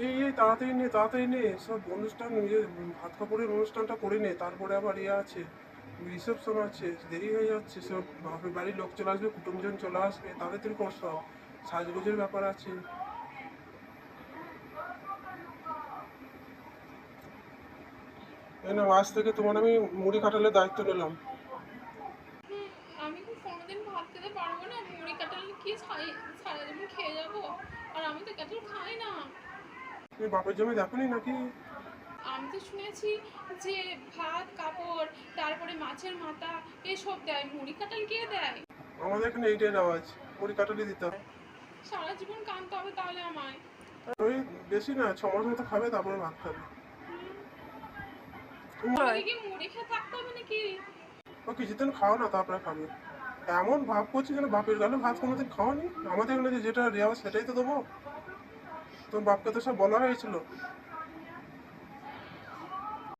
এই তাড়াতাড়ি নে সব অনুষ্ঠান ভাত কাপড়ের অনুষ্ঠানটা করে নে, তারপরে আবার আছে রিসেপশন আছে, দেরি হয়ে যাচ্ছে, সব বাপের বাড়ির লোক চলে আসবে, কুটুমজন চলে আসবে, তাড়াতাড়ি কর সব, সাজগোজের ব্যাপার আছে। এই না, আজ থেকে তোমার আমি মুড়ি কাটালের দায়িত্ব নিলাম। হুম, আমি কি কোনোদিন ভাত খেতে পারবো না? মুড়ি কাঁঠাল কি সারা জীবন খেয়ে যাবো? আর আমি তো কাঁঠাল খাই না। তুমি বাপের জমি দেখোনি নাকি? আমি তো শুনেছি যে ভাত কাপড়, তারপরে মাছের মাথা এসব দেয়, মুড়ি কাঁঠাল কে দেয়? আমাদের এখানে এইটাই রেওয়াজ, মুড়ি কাটালি দিতে হয়। সারা জীবন কাঁদতে হবে তাহলে আমায়? ওই বেশি না, 6 মাস মতো খাবে, তারপরে ভাত খাবে। হুম, তুমি আমাকে কি মুড়ি খেয়ে থাকতে হবে নাকি? ও কিছুদিন খাও না, তারপরে খাবে। এমন ভাব করছি যেন বাপের গালে ভাত কোনোদিন খাওয়ানি। আমাদের এখানে যেটা রেওয়াজ সেটাই তো দেবো। তোর বাপকে তো সব বলা হয়েছিল।